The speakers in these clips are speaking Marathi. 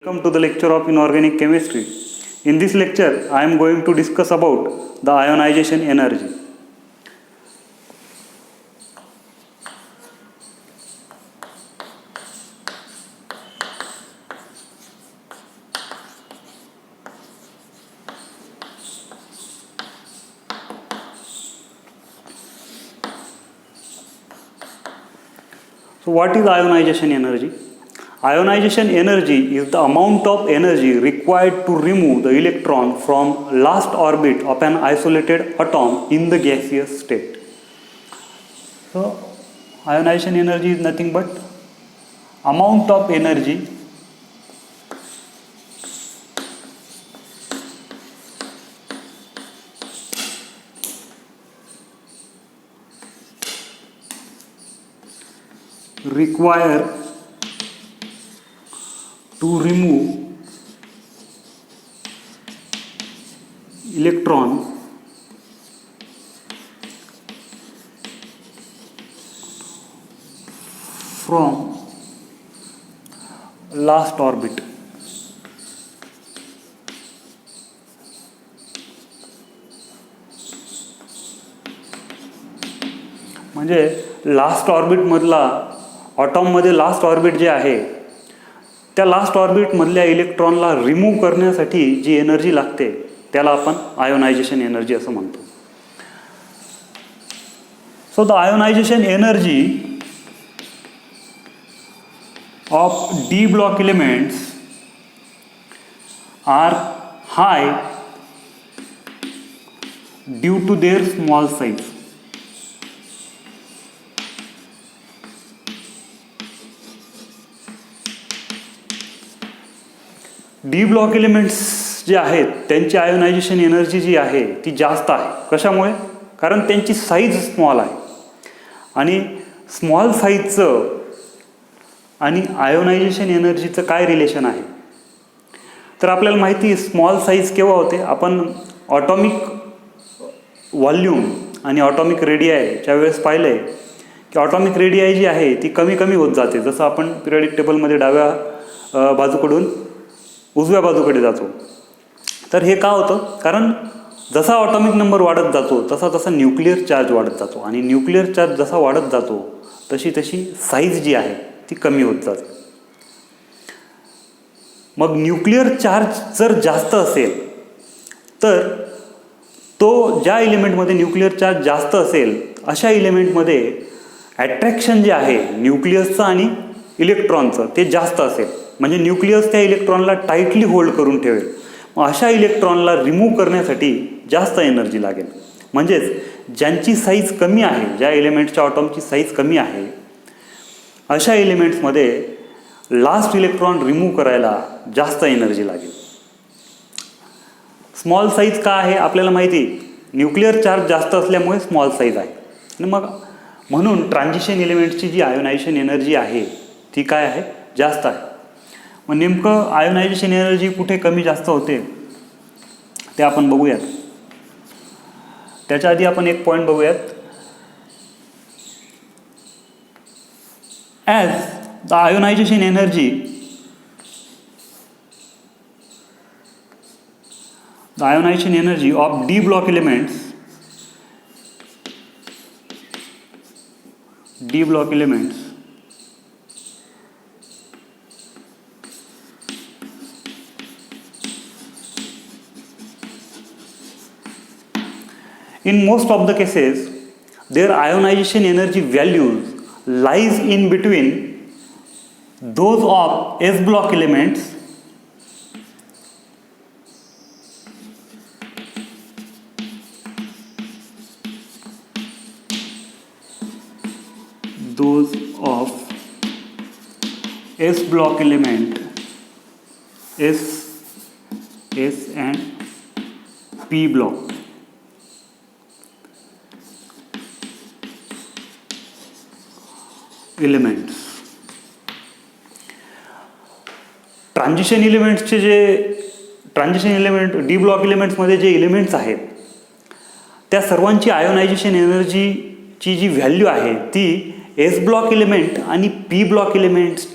Welcome to the lecture of inorganic chemistry. In this lecture, I am going to discuss about the ionization energy. So, what is ionization energy? Ionization energy is the amount of energy required to remove the electron from last orbit of an isolated atom in the gaseous state. So, ionization energy is nothing but amount of energy required to remove electron from last orbit. म्हणजे लास्ट ऑर्बिट मधला ॲटॉममध्ये लास्ट ऑर्बिट जे आहे त्या लास्ट ऑर्बिटमधल्या इलेक्ट्रॉनला रिमूव्ह करण्यासाठी जी एनर्जी लागते त्याला आपण आयोनायझेशन एनर्जी असं म्हणतो. So the ionization energy of d block elements are high due to their small size. D block elements जे आहेत त्यांची आयोनायझेशन एनर्जी जी आहे ती जास्त आहे. कशामुळे? कारण त्यांची साईज स्मॉल आहे आणि स्मॉल साईजचं आणि आयोनायझेशन एनर्जीचं काय रिलेशन आहे तर आपल्याला माहिती आहे स्मॉल साईज केव्हा होते. आपण ऑटॉमिक व्हॉल्यूम आणि ऑटॉमिक रेडियाच्या वेळेस पाहिलं आहे की ऑटॉमिक रेडियाई जी आहे ती कमी कमी होत जाते. जसं आपण पिरियडिक टेबलमध्ये डाव्या बाजूकडून उजव्या बाजूकडे जातो. तर हे का होतं? कारण जसा ऑटॉमिक नंबर वाढत जातो तसा तसा न्यूक्लिअर चार्ज वाढत जातो आणि न्यूक्लिअर चार्ज जसा वाढत जातो तशी तशी साईज जी आहे ती कमी होत जाते. मग न्यूक्लिअर चार्ज जर जास्त असेल तर तो ज्या एलिमेंटमध्ये न्यूक्लिअर चार्ज जास्त असेल अशा एलिमेंटमध्ये ॲट्रॅक्शन जे आहे न्यूक्लियसचं आणि इलेक्ट्रॉनचं ते जास्त असेल. म्हणजे न्यूक्लियस त्या इलेक्ट्रॉनला टाईटली होल्ड करून ठेवेल. मग अशा इलेक्ट्रॉनला रिमूव्ह करण्यासाठी जास्त एनर्जी लागेल. म्हणजेच ज्यांची साईज कमी आहे, ज्या एलिमेंट्सच्या ॲटॉमची साईज कमी आहे अशा एलिमेंट्समध्ये लास्ट इलेक्ट्रॉन रिमूव्ह करायला जास्त एनर्जी लागेल. स्मॉल साईज का आहे आपल्याला माहिती. न्यूक्लिअर चार्ज जास्त असल्यामुळे स्मॉल साईज आहे. आणि मग म्हणून ट्रान्झिशन एलिमेंट्सची जी आयोनायझेशन एनर्जी आहे ती काय आहे? जास्त आहे. मग नेमकं आयोनायझेशन एनर्जी कुठे कमी जास्त होते ते आपण बघूयात. त्याच्या आधी आपण एक पॉईंट बघूयात. As the ionization energy of d block elements in most of the cases, their ionization energy values lies in between those of s block elements S and P block. Elements. Transition element D block एलिमेंट्समध्ये जे एलिमेंट्स आहेत त्या सर्वांची आयोनायझेशन एनर्जीची जी व्हॅल्यू आहे ती एस ब्लॉक एलिमेंट आणि पी ब्लॉक एलिमेंट्स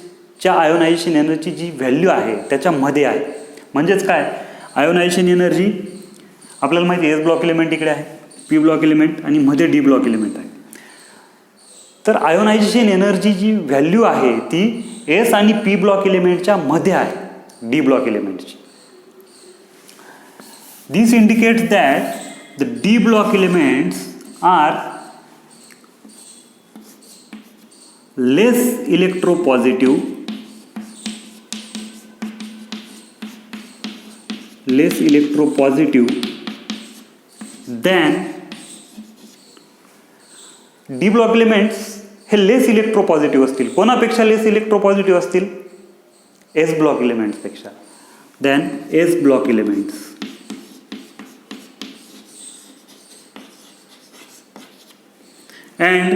च्या आयोनायझेशन एनर्जी जी व्हॅल्यू आहे त्याच्यामध्ये आहे. म्हणजेच काय, आयोनायझेशन एनर्जी आपल्याला माहिती आहे, एस ब्लॉक एलिमेंट इकडे आहे, पी ब्लॉक एलिमेंट आणि मध्ये डी ब्लॉक एलिमेंट आहे. तर आयोनायझेशन एनर्जी जी व्हॅल्यू आहे ती एस आणि पी ब्लॉक एलिमेंटच्या मध्ये आहे, डी ब्लॉक एलिमेंटची. This indicates that the D block elements are less electropositive than D block elements हे लेस इलेक्ट्रोपॉझिटिव्ह असतील. कोणापेक्षा लेस इलेक्ट्रोपॉझिटिव्ह असतील? एस ब्लॉक एलिमेंट्सपेक्षा. Than S block elements. And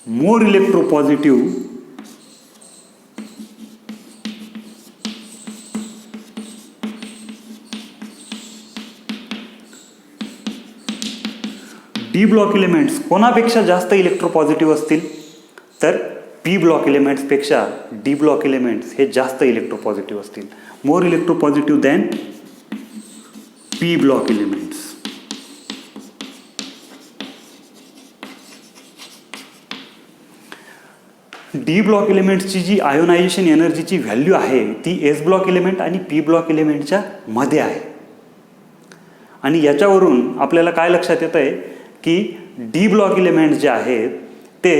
more electropositive D block elements कोणापेक्षा जास्त इलेक्ट्रोपॉझिटिव्ह असतील? तर पी ब्लॉक एलिमेंट्सपेक्षा डी ब्लॉक एलिमेंट्स हे जास्त इलेक्ट्रोपॉझिटिव्ह असतील. More electropositive than P block elements. D block एलिमेंट्सची जी आयोनायझेशन एनर्जीची व्हॅल्यू आहे ती एस ब्लॉक एलिमेंट आणि पी ब्लॉक एलिमेंटच्या मध्ये आहे. आणि याच्यावरून आपल्याला काय लक्षात येतं आहे की डी ब्लॉक एलिमेंट जे आहेत ते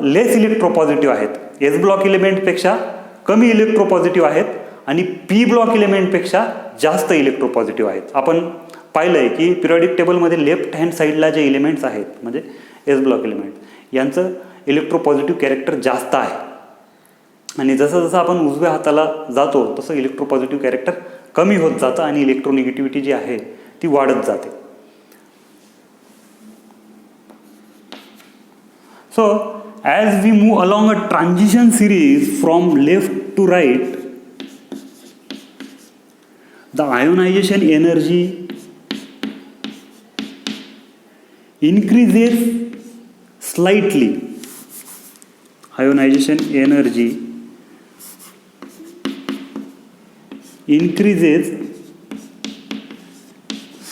लेस इलेक्ट्रोपॉझिटिव्ह आहेत, एस ब्लॉक एलिमेंटपेक्षा कमी इलेक्ट्रोपॉझिटिव्ह आहेत आणि पी ब्लॉक एलिमेंटपेक्षा जास्त इलेक्ट्रोपॉझिटिव्ह आहेत. आपण पाहिलं आहे की पिरियॉडिक टेबलमध्ये लेफ्ट हँड साईडला जे एलिमेंट्स आहेत म्हणजे एस ब्लॉक एलिमेंट यांचं इलेक्ट्रोपॉझिटिव्ह कॅरेक्टर जास्त आहे. आणि जसं जसं आपण उजव्या हाताला जातो तसं इलेक्ट्रोपॉझिटिव्ह कॅरेक्टर कमी होत जातं आणि इलेक्ट्रोनिगेटिव्हिटी जी आहे ती वाढत जाते. So, as we move along a transition series from left to right, the ionization energy increases slightly. Ionization energy increases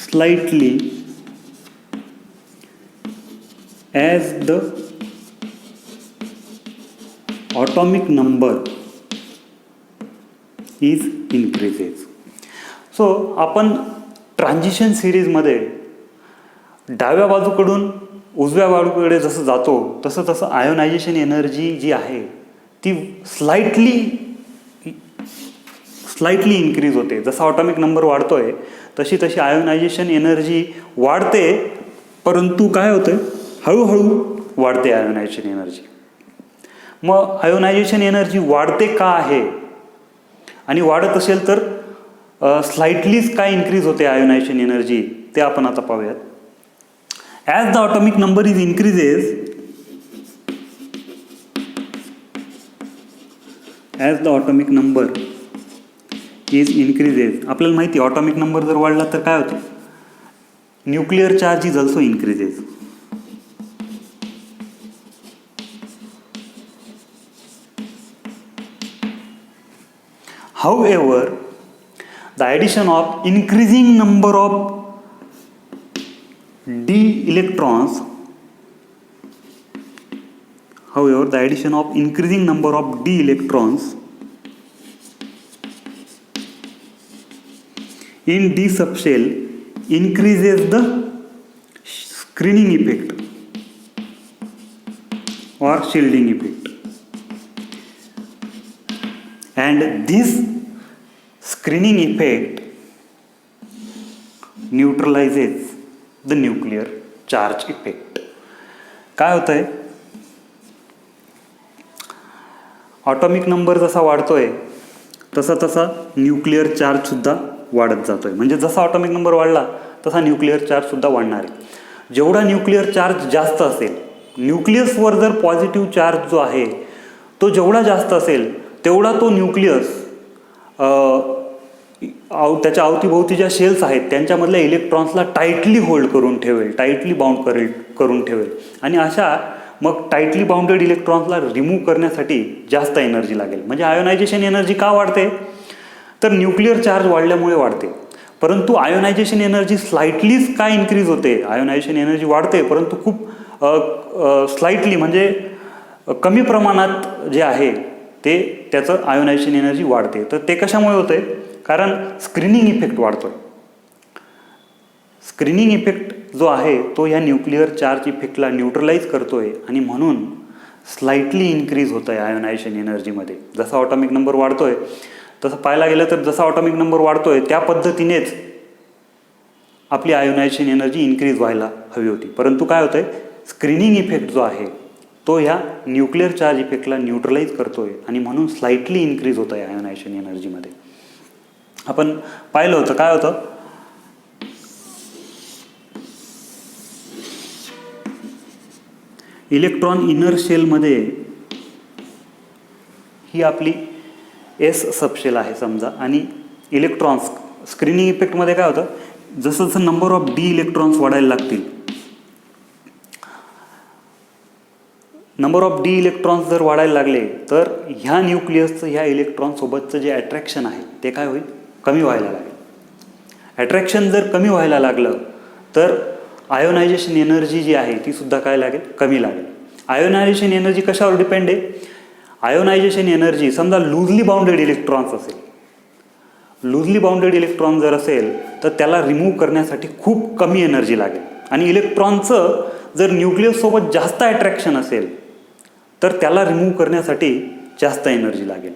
slightly as the atomic number is increases. So आपण ट्रान्झिशन सिरीजमध्ये डाव्या बाजूकडून उजव्या बाजूकडे जसं जातो तसं तसं आयोनायझेशन एनर्जी जी आहे ती स्लाइटली इन्क्रीज होते. जसा ऑटॉमिक नंबर वाढतोय तशी तशी आयोनायझेशन एनर्जी वाढते, परंतु काय होतं, हळूहळू वाढते आयोनायझेशन एनर्जी. मग आयोनायझेशन एनर्जी वाढते का आहे आणि वाढत असेल तर स्लाइटलीच काय इन्क्रीज होते आयोनायझेशन एनर्जी ते आपण आता पाहूयात. As the atomic number is increases, as the atomic number is increases, आपल्याला माहिती आहे ऑटॉमिक नंबर जर वाढला तर काय होतं, nuclear charge is also increases. However, the addition of increasing number of d electrons, however, the addition of increasing number of d electrons in d subshell increases the screening effect or shielding effect. And this screening effect neutralizes the nuclear charge effect. काय होतं आहे, ऑटॉमिक नंबर जसा वाढतोय तसा तसा न्यूक्लिअर चार्जसुद्धा वाढत जातोय. म्हणजे जसा ऑटॉमिक नंबर वाढला तसा न्यूक्लिअर चार्जसुद्धा वाढणार आहे. जेवढा न्यूक्लिअर चार्ज जास्त असेल, न्यूक्लियसवर जर पॉझिटिव्ह चार्ज जो आहे तो जेवढा जास्त असेल तेवढा तो न्यूक्लियस त्याच्या अवतीभोवती ज्या शेल्स आहेत त्यांच्यामधल्या इलेक्ट्रॉन्सला टाईटली होल्ड करून ठेवेल, टाईटली बाउंड करून ठेवेल. आणि अशा मग टाईटली बाउंडेड इलेक्ट्रॉन्सला रिमूव्ह करण्यासाठी जास्त एनर्जी लागेल. म्हणजे आयोनायझेशन एनर्जी का वाढते, तर न्यूक्लिअर चार्ज वाढल्यामुळे वाढते. परंतु आयोनायझेशन एनर्जी स्लाइटलीच काय इन्क्रीज होते, आयोनायझेशन एनर्जी वाढते परंतु खूप स्लाइटली म्हणजे कमी प्रमाणात जे आहे ते त्याचं आयोनायझेशन एनर्जी वाढते. तर ते कशामुळे होते, कारण स्क्रीनिंग इफेक्ट वाढतोय. स्क्रीनिंग इफेक्ट जो आहे तो ह्या न्यूक्लिअर चार्ज इफेक्टला न्यूट्रलाइज करतोय आणि म्हणून स्लाइटली इन्क्रीज होत आहे आयोनायझेशन एनर्जीमध्ये. जसा ऑटॉमिक नंबर वाढतोय तसं पाहायला गेलं तर जसा ऑटॉमिक नंबर वाढतोय त्या पद्धतीनेच आपली आयोनायझेशन एनर्जी इन्क्रीज व्हायला हवी होती. परंतु काय होतंय, स्क्रीनिंग इफेक्ट जो आहे तो ह्या न्यूक्लिअर चार्ज इफेक्टला न्यूट्रलाइज करतोय आणि म्हणून स्लाइटली इन्क्रीज होत आहे आयोनायझेशन एनर्जीमध्ये. आपण पाहिलं होतं काय होतं, इलेक्ट्रॉन इनर शेलमध्ये ही आपली एस सबशेल आहे समजा, आणि इलेक्ट्रॉन्स स्क्रीनिंग इफेक्टमध्ये काय होतं, जसं जसं नंबर ऑफ डी इलेक्ट्रॉन्स वाढायला लागतील, नंबर ऑफ डी इलेक्ट्रॉन्स जर वाढायला लागले तर ह्या न्यूक्लियसचं ह्या इलेक्ट्रॉनसोबतचं जे अट्रॅक्शन आहे ते काय होईल, कमी व्हायला लागेल. अट्रॅक्शन जर कमी व्हायला लागलं तर आयोनायझेशन एनर्जी जी आहे ती सुद्धा काय लागेल, कमी लागेल. आयोनायझेशन एनर्जी कशावर डिपेंड आहे, आयोनायझेशन एनर्जी समजा लूजली बाउंडेड इलेक्ट्रॉन्स असेल, लूजली बाउंडेड इलेक्ट्रॉन जर असेल तर त्याला रिमूव्ह करण्यासाठी खूप कमी एनर्जी लागेल. आणि इलेक्ट्रॉनचं जर न्यूक्लियससोबत जास्त अट्रॅक्शन असेल तर त्याला रिमूव्ह करण्यासाठी जास्त एनर्जी लागेल.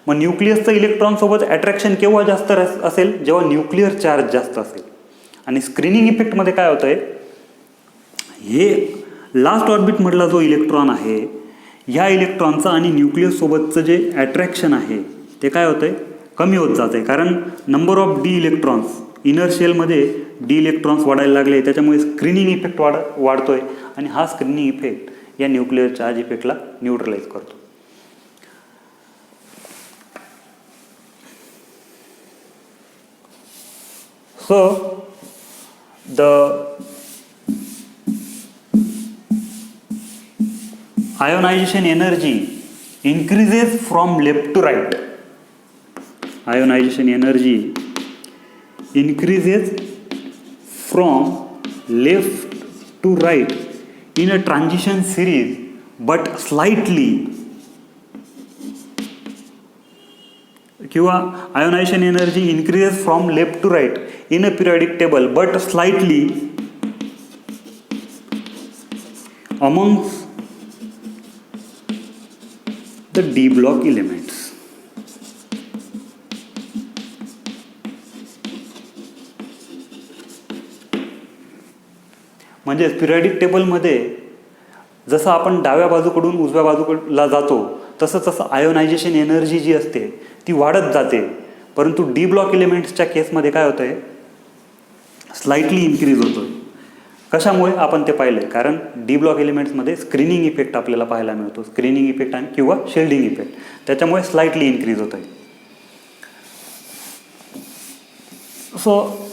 मग न्यूक्लियसचं इलेक्ट्रॉनसोबत अट्रॅक्शन केव्हा जास्त असेल, जेव्हा न्यूक्लिअर चार्ज जास्त असेल. आणि स्क्रीनिंग इफेक्टमध्ये काय होतं आहे, हे लास्ट ऑर्बिटमधला जो इलेक्ट्रॉन आहे ह्या इलेक्ट्रॉनचं आणि न्यूक्लियससोबतचं जे अट्रॅक्शन आहे ते काय होतं आहे, कमी होत जातं आहे. कारण number of D electrons inner शेलमध्ये डी इलेक्ट्रॉन्स वाढायला लागले, त्याच्यामुळे स्क्रीनिंग इफेक्ट वाढतोय आणि हा स्क्रीनिंग इफेक्ट या न्यूक्लिअर चार्ज इफेक्टला न्यूट्रलाइज करतो. So the ionization energy increases from left to right. Ionization energy increases from left to right in a transition series, but slightly. किंवा ionization energy increases from left to right in a periodic table but slightly amongst the D block elements. म्हणजे पिरियडिक टेबलमध्ये जसं आपण डाव्या बाजूकडून उजव्या बाजूला जातो तसं तसं आयोनायझेशन एनर्जी जी असते ती वाढत जाते. परंतु डी ब्लॉक एलिमेंट्सच्या केसमध्ये काय होतं आहे, स्लाइटली इन्क्रीज होतो आहे. कशामुळे आपण ते पाहिलं आहे, कारण डी ब्लॉक एलिमेंट्समध्ये स्क्रीनिंग इफेक्ट आपल्याला पाहायला मिळतो, स्क्रीनिंग इफेक्ट आणि किंवा शिल्डिंग इफेक्ट, त्याच्यामुळे स्लाइटली इन्क्रीज होत आहे. सो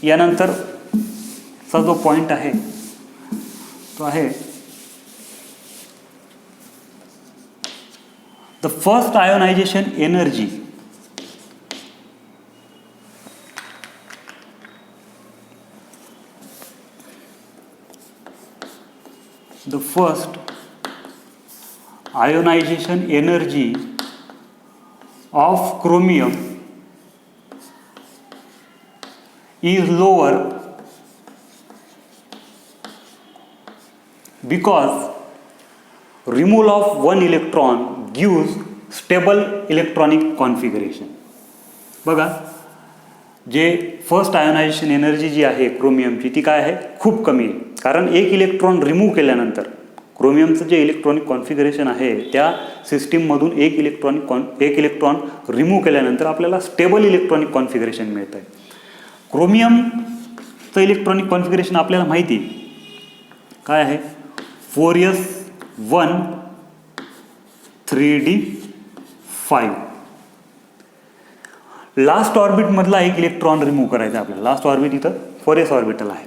यानंतरचा जो पॉईंट आहे तो आहे the first ionization energy of chromium is lower because removal of one electron gives stable electronic configuration. बघा, जे फर्स्ट आयोनायझेशन एनर्जी जी आहे क्रोमियमची ती काय आहे, खूप कमी आहे. कारण एक इलेक्ट्रॉन रिमूव्ह केल्यानंतर क्रोमियमचं जे इलेक्ट्रॉनिक कॉन्फिगरेशन आहे त्या सिस्टीममधून एक इलेक्ट्रॉन रिमूव्ह केल्यानंतर आपल्याला स्टेबल इलेक्ट्रॉनिक कॉन्फिगरेशन मिळतं आहे. क्रोमियमचं इलेक्ट्रॉनिक कॉन्फिगरेशन आपल्याला माहिती काय आहे, 4s1 3d5. लास्ट ऑर्बिटमधला एक इलेक्ट्रॉन रिमूव्ह करायचा आपल्याला. लास्ट ऑर्बिट इथं 4s ऑर्बिटल आहे.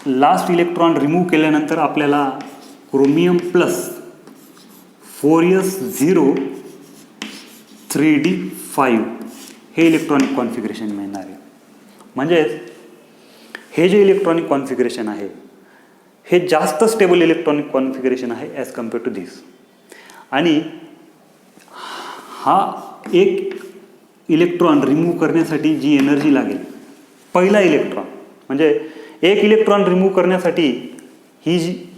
लास्ट इलेक्ट्रॉन रिमूव्ह केल्यानंतर आपल्याला क्रोमियम प्लस 4s0 3d5 हे इलेक्ट्रॉनिक कॉन्फिगरेशन मिळणार आहे. म्हणजेच हे जे इलेक्ट्रॉनिक कॉन्फिगरेशन आहे हे जास्त स्टेबल इलेक्ट्रॉनिक कॉन्फिगरेशन आहे ॲज कम्पेअर टू दिस. आणि हा एक इलेक्ट्रॉन रिमूव्ह करण्यासाठी जी एनर्जी लागेल, पहिला इलेक्ट्रॉन म्हणजे एक इलेक्ट्रॉन रिमूव्ह करण्यासाठी ही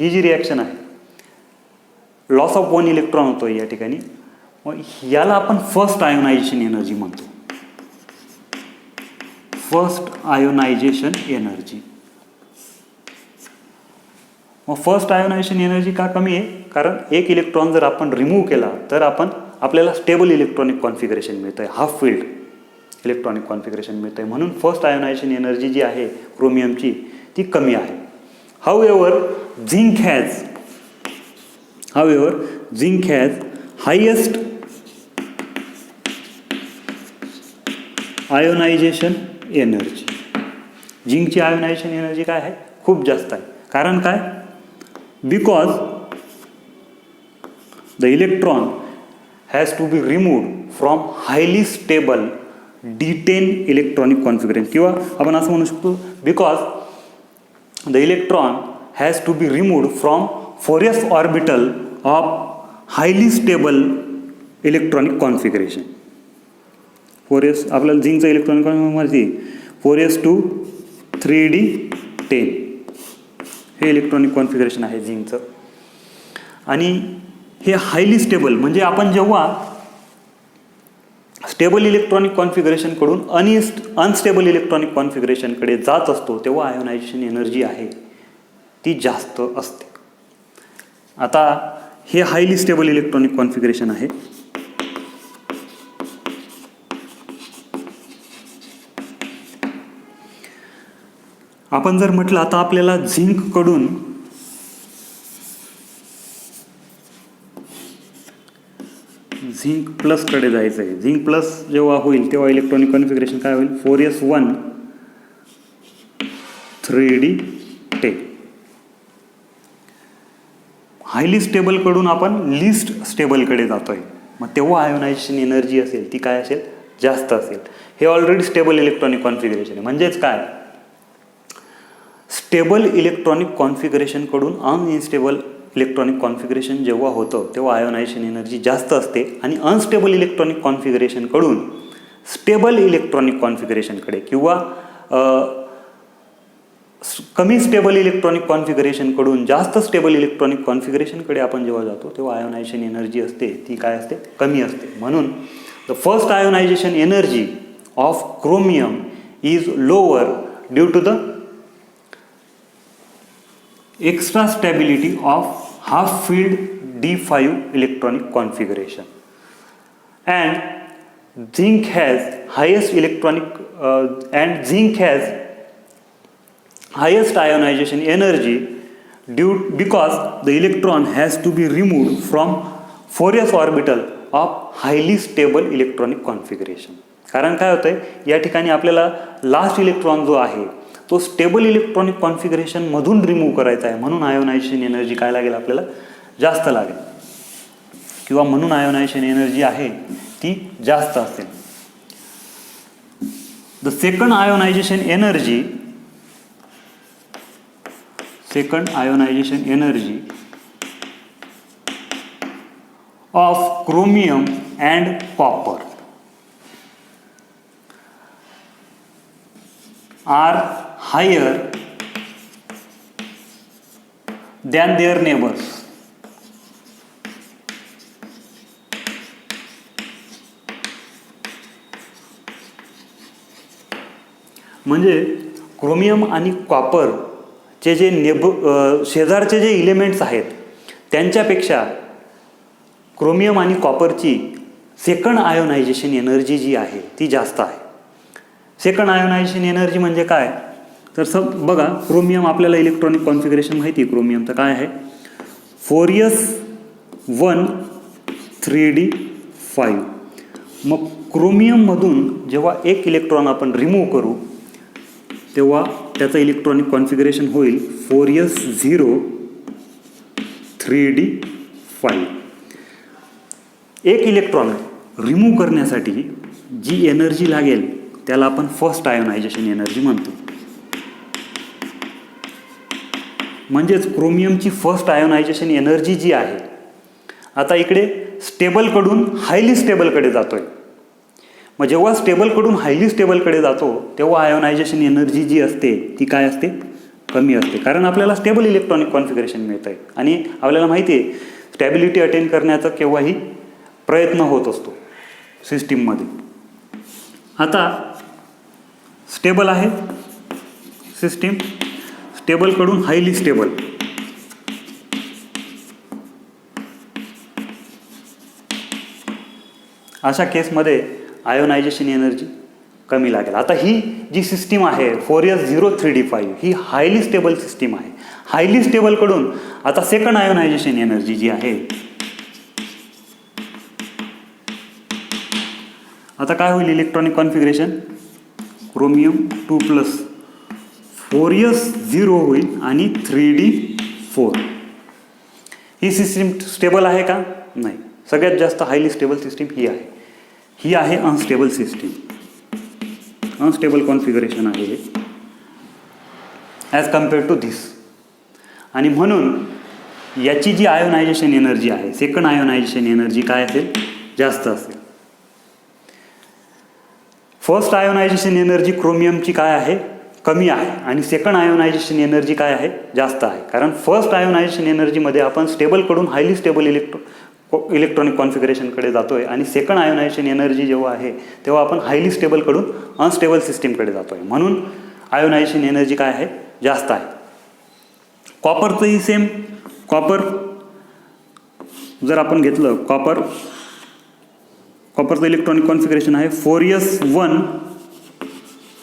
जी रिॲक्शन आहे, लॉस ऑफ 1 इलेक्ट्रॉन होतो या ठिकाणी. मग याला आपण फर्स्ट आयोनायझेशन एनर्जी म्हणतो. First ionization energy. मग फर्स्ट आयोनायझेशन एनर्जी का कमी आहे? कारण एक इलेक्ट्रॉन जर आपण रिमूव्ह केला तर आपल्याला स्टेबल इलेक्ट्रॉनिक कॉन्फिगरेशन मिळतं आहे, हाफ फील्ड इलेक्ट्रॉनिक कॉन्फिगरेशन मिळतं आहे. म्हणून फर्स्ट आयोनायझेशन एनर्जी जी आहे क्रोमियमची ती कमी आहे. However zinc has highest ionization energy. झिंकची आयोनायझेशन एनर्जी काय आहे? खूप जास्त आहे. कारण काय? Because the electron has to be removed from highly stable D10 electronic configuration. किंवा आपण असं म्हणू शकतो because the electron has to be removed from 4s orbital of highly stable electronic configuration. 4s आपल्याला झिंकचं इलेक्ट्रॉनिक माहिती 4s to 3d10 हे इलेक्ट्रॉनिक कॉन्फिगरेशन आहे झिंकचं. आणि हे हायली स्टेबल म्हणजे आपण जेव्हा स्टेबल इलेक्ट्रॉनिक कॉन्फिगरेशनकडून अनस्टेबल इलेक्ट्रॉनिक कॉन्फिगरेशनकडे जात असतो तेव्हा आयोनायझेशन एनर्जी आहे ती जास्त असते. आता हे हायली स्टेबल इलेक्ट्रॉनिक कॉन्फिगरेशन आहे. आपण जर म्हटलं आता आपल्याला झिंककडून झिंक प्लसकडे जायचं आहे. झिंक प्लस जेव्हा होईल तेव्हा इलेक्ट्रॉनिक कॉन्फिगरेशन काय होईल? 4s1 3d10. हायली स्टेबलकडून आपण लिस्ट स्टेबलकडे जातो आहे. मग तेव्हा आयोनायझेशन एनर्जी असेल ती काय असेल? जास्त असेल. हे ऑलरेडी स्टेबल इलेक्ट्रॉनिक कॉन्फिगरेशन आहे. म्हणजेच काय? स्टेबल इलेक्ट्रॉनिक कॉन्फिगरेशनकडून अनइन्स्टेबल इलेक्ट्रॉनिक कॉन्फिगरेशन जेव्हा होतं तेव्हा आयोनायझेशन एनर्जी जास्त असते. आणि अनस्टेबल इलेक्ट्रॉनिक कॉन्फिगरेशनकडून स्टेबल इलेक्ट्रॉनिक कॉन्फिगरेशनकडे किंवा कमी स्टेबल इलेक्ट्रॉनिक कॉन्फिगरेशनकडून जास्त स्टेबल इलेक्ट्रॉनिक कॉन्फिगरेशनकडे आपण जेव्हा जातो तेव्हा आयोनायझेशन एनर्जी असते ती काय असते? कमी असते. म्हणून the first ionization energy of chromium is lower due to the extra stability of half filled D5 electronic configuration. And zinc has highest highest ionization energy because the electron has to be removed from 4s orbital of highly stable electronic configuration. कारण काय होतंय या ठिकाणी आपल्याला लास्ट इलेक्ट्रॉन जो आहे तो स्टेबल इलेक्ट्रॉनिक कॉन्फिगरेशनमधून रिमूव्ह करायचा आहे. म्हणून आयोनायझेशन एनर्जी काय लागेल? आपल्याला जास्त लागेल. किंवा म्हणून आयोनायझेशन एनर्जी आहे ती जास्त असेल. The second ionization energy of chromium and copper are higher than their neighbors. म्हणजे क्रोमियम आणि कॉपरचे जे शेजारचे जे इलेमेंट्स आहेत त्यांच्यापेक्षा क्रोमियम आणि कॉपरची सेकंड आयोनायझेशन एनर्जी जी आहे ती जास्त आहे. सेकंड आयोनायझेशन एनर्जी म्हणजे काय? तर बघा क्रोमियम आपल्याला इलेक्ट्रॉनिक कॉन्फिगरेशन माहिती आहे. क्रोमियमचं काय आहे? 4s1 3d5. मग क्रोमियममधून जेव्हा एक इलेक्ट्रॉन आपण रिमूव्ह करू तेव्हा त्याचं इलेक्ट्रॉनिक कॉन्फिगरेशन होईल 4s0 3d5. एक इलेक्ट्रॉन रिमूव्ह करण्यासाठी जी एनर्जी लागेल त्याला आपण फर्स्ट आयोनायझेशन एनर्जी म्हणतो. म्हणजेच क्रोमियमची फर्स्ट आयोनायझेशन एनर्जी जी आहे, आता इकडे स्टेबलकडून हायली स्टेबलकडे जातोय. मग जेव्हा स्टेबलकडून हायली स्टेबलकडे जातो तेव्हा आयोनायझेशन एनर्जी जी असते ती काय असते? कमी असते. कारण आपल्याला स्टेबल इलेक्ट्रॉनिक कॉन्फिगरेशन मिळतं आहे आणि आपल्याला माहिती आहे स्टॅबिलिटी अटेन करण्याचा केव्हाही प्रयत्न होत असतो सिस्टीममध्ये. आता स्टेबल आहे सिस्टीम, स्टेबलकडून हायली स्टेबल. अशा केसमध्ये आयोनायझेशन एनर्जी कमी लागेल. आता ही जी सिस्टीम आहे 4s0 3d5 ही हायली स्टेबल सिस्टीम आहे. हायली स्टेबलकडून आता सेकंड आयोनायझेशन एनर्जी जी आहे, आता काय होईल इलेक्ट्रॉनिक कॉन्फिगरेशन? क्रोमियम 2+ 4s0 होईल आणि 3d4. ही सिस्टीम स्टेबल आहे का? नाही. सगळ्यात जास्त हायली स्टेबल सिस्टीम ही आहे. ही आहे अनस्टेबल सिस्टीम, अनस्टेबल कॉन्फिगरेशन आहे ॲज कम्पेअर्ड टू धिस. आणि म्हणून याची जी आयोनायझेशन एनर्जी आहे, सेकंड आयोनायझेशन एनर्जी काय असेल? जास्त असेल. फर्स्ट आयोनायझेशन एनर्जी क्रोमियमची काय आहे? कमी आहे. आणि सेकंड आयोनायझेशन एनर्जी काय आहे? जास्त आहे. कारण फर्स्ट आयोनायझेशन एनर्जीमध्ये आपण स्टेबलकडून हायली स्टेबल इलेक्ट्रॉनिक कॉन्फिगरेशनकडे जातोय आणि सेकंड आयोनायझेशन एनर्जी जेव्हा आहे तेव्हा आपण हायली स्टेबलकडून अनस्टेबल सिस्टीमकडे जातोय. म्हणून आयोनायझेशन एनर्जी काय आहे? जास्त आहे. कॉपरचंही सेम. कॉपर जर आपण घेतलं, कॉपरचं इलेक्ट्रॉनिक कॉन्फिगरेशन आहे 4s1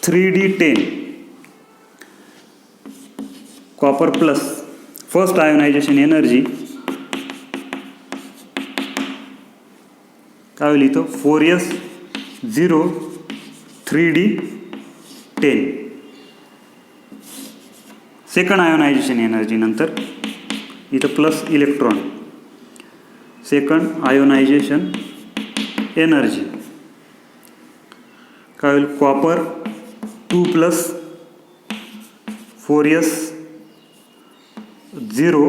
3d10. Copper plus first ionization energy काय होईल इथं? 4s0 3d10. Second ionization energy नंतर इथं plus electron, second ionization energy काय होईल? Copper 2+ 4s0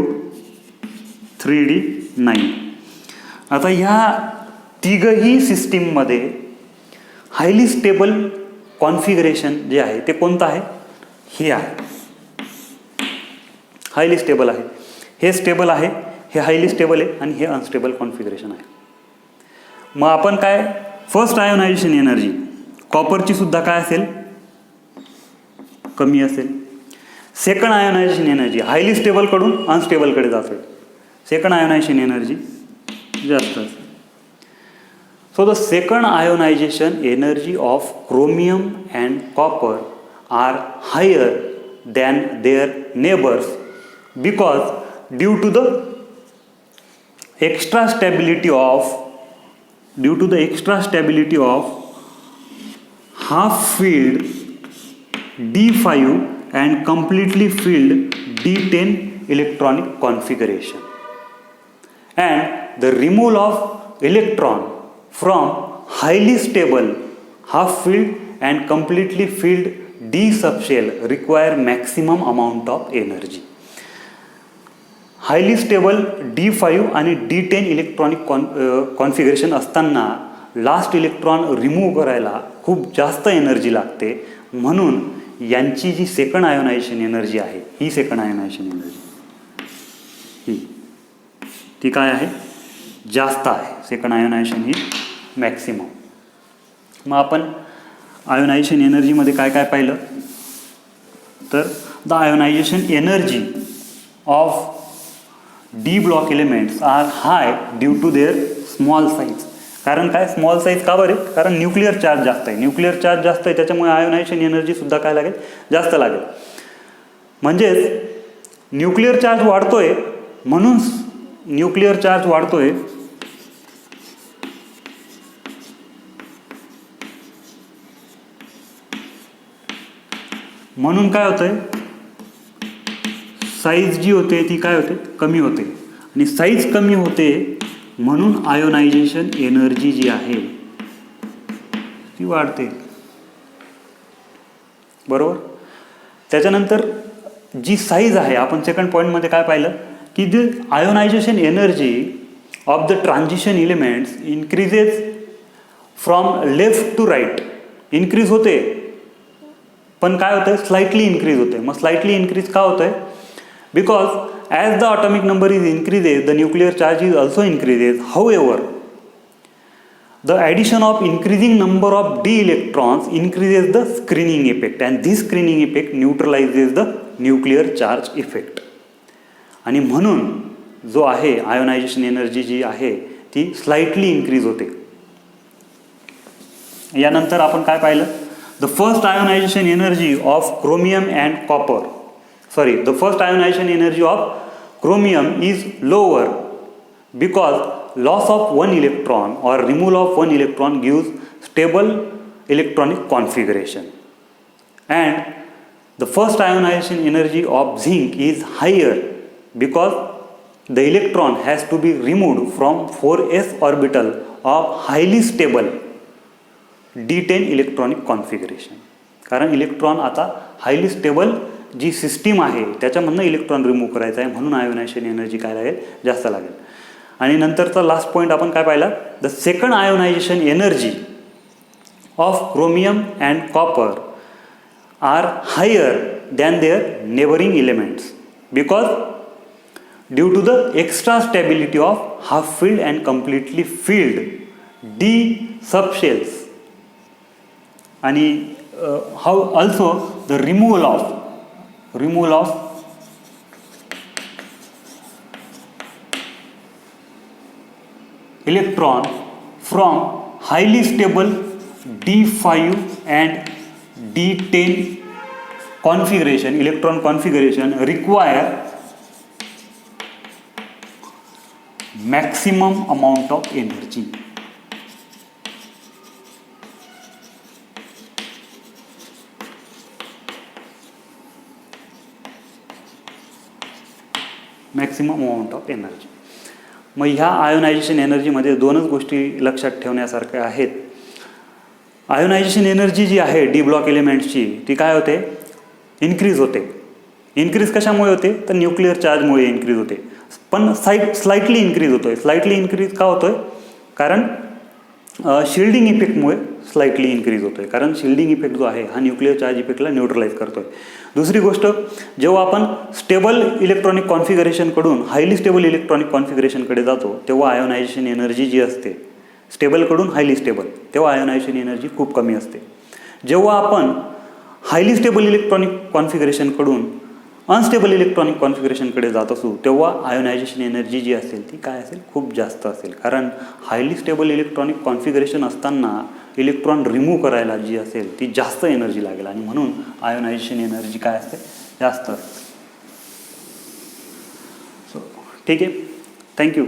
3d9. आता ह्या तिघही सिस्टीममध्ये हायली स्टेबल कॉन्फिगरेशन जे आहे ते कोणतं आहे? हे आहे. हायली स्टेबल आहे. हे स्टेबल आहे, हे हायली स्टेबल आहे आणि हे अनस्टेबल कॉन्फिगरेशन आहे. मग आपण काय? फर्स्ट आयोनायझेशन एनर्जी कॉपरची सुद्धा काय असेल? कमी असेल. सेकंड आयोनायझेशन एनर्जी हायली स्टेबलकडून अनस्टेबलकडे जातोय, सेकंड आयोनायझेशन एनर्जी जास्त असेल. So the second ionization energy of chromium and copper are higher than their neighbors because due to the extra stability of half filled D5 and completely filled D10 electronic configuration and the removal of electron from highly stable half filled and completely filled D subshell require maximum amount of energy. Highly stable D5 आणि D10 इलेक्ट्रॉनिक कॉन्फिगरेशन असताना लास्ट इलेक्ट्रॉन रिमूव्ह करायला खूप जास्त एनर्जी लागते. म्हणून यांची जी सेकंड आयोनायझेशन एनर्जी आहे, ही सेकंड आयोनायझेशन एनर्जी ती काय आहे? जास्त आहे. सेकंड आयोनायझेशन ही मॅक्सिमम. मग आपण आयोनायझेशन एनर्जीमध्ये काय काय पाहिलं तर the ionization energy of d block elements are high due to their small size. कारण काय स्मॉल साईज का बरे? कारण न्यूक्लिअर चार्ज जास्त आहे. न्यूक्लिअर चार्ज जास्त आहे त्याच्यामुळे आयोनायझेशन एनर्जीसुद्धा काय लागेल? जास्त लागेल. म्हणजेच न्यूक्लिअर चार्ज वाढतोय, म्हणून न्यूक्लिअर चार्ज वाढतोय म्हणून काय होतंय, साईज जी होते ती काय होते, कमी होते. आणि साईज कमी होते म्हणून आयोनायझेशन एनर्जी जी आहे ती वाढते. बरोबर. त्याच्यानंतर जी साईज आहे, आपण सेकंड पॉईंटमध्ये काय पाहिलं की the ionization energy of the transition elements increases from left to right. Increase होते, पण काय होतं, स्लाइटली इन्क्रीज होते. मग स्लाइटली इन्क्रीज का होतंय, because as the atomic number is increases the nuclear charge is also increases. However the addition of increasing number of d electrons increases the screening effect and this screening effect neutralizes the nuclear charge effect. आणि म्हणून जो आहे आयोनायझेशन एनर्जी जी आहे ती स्लाइटली इन्क्रीज होते. यानंतर आपण काय पाहिलं, the first ionization energy of chromium and copper, the first ionization energy of chromium is lower because loss of one electron or removal of one electron gives stable electronic configuration, and the first ionization energy of zinc is higher because the electron has to be removed from 4s orbital of highly stable d10 electronic configuration. कारण इलेक्ट्रॉन आता हायली स्टेबल जी सिस्टीम आहे त्याच्यामधनं इलेक्ट्रॉन रिमूव्ह करायचा आहे, म्हणून आयोनायझेशन एनर्जी काय लागेल, जास्त लागेल. आणि नंतरचा लास्ट पॉईंट आपण काय पाहिला, the second ionization energy of chromium and copper are higher than their neighbouring elements because due to the extra stability of half filled and completely filled d subshells. आणि how also the removal of electron from highly stable D5 and D10 configuration, electron configuration require maximum amount of energy. Maximum amount of energy. मग ह्या आयोनायझेशन एनर्जीमध्ये दोनच गोष्टी लक्षात ठेवण्यासारख्या आहेत. आयोनायझेशन एनर्जी जी आहे डी ब्लॉक एलिमेंट्सची ती काय होते, इन्क्रीज होते. इन्क्रीज कशामुळे होते, तर न्यूक्लिअर चार्जमुळे इन्क्रीज होते. पण स्लाइटली इन्क्रीज होतोय. स्लाइटली इन्क्रीज का होतोय, कारण शिल्डिंग इफेक्टमुळे स्लाइटली इन्क्रीज होतोय. कारण शिल्डिंग इफेक्ट जो आहे हा न्यूक्लिअर चार्ज इफेक्टला न्यूट्रलाइज करतोय. दुसरी गोष्ट, जेव्हा आपण स्टेबल इलेक्ट्रॉनिक कॉन्फिगरेशनकडून हायली स्टेबल इलेक्ट्रॉनिक कॉन्फिगरेशनकडे जातो तेव्हा आयोनायझेशन एनर्जी जी असते स्टेबलकडून हायली स्टेबल, तेव्हा आयोनायझेशन एनर्जी खूप कमी असते. जेव्हा आपण हायली स्टेबल इलेक्ट्रॉनिक कॉन्फिगरेशनकडून अनस्टेबल इलेक्ट्रॉनिक कॉन्फिगरेशनकडे जात असू तेव्हा आयोनायझेशन एनर्जी जी असेल ती काय असेल, खूप जास्त असेल. कारण हायली स्टेबल इलेक्ट्रॉनिक कॉन्फिगरेशन असताना इलेक्ट्रॉन रिमूव्ह करायला जी असेल ती जास्त एनर्जी लागेल आणि म्हणून आयोनायझेशन एनर्जी काय असते, जास्त असते. सो ठीक आहे, थँक्यू.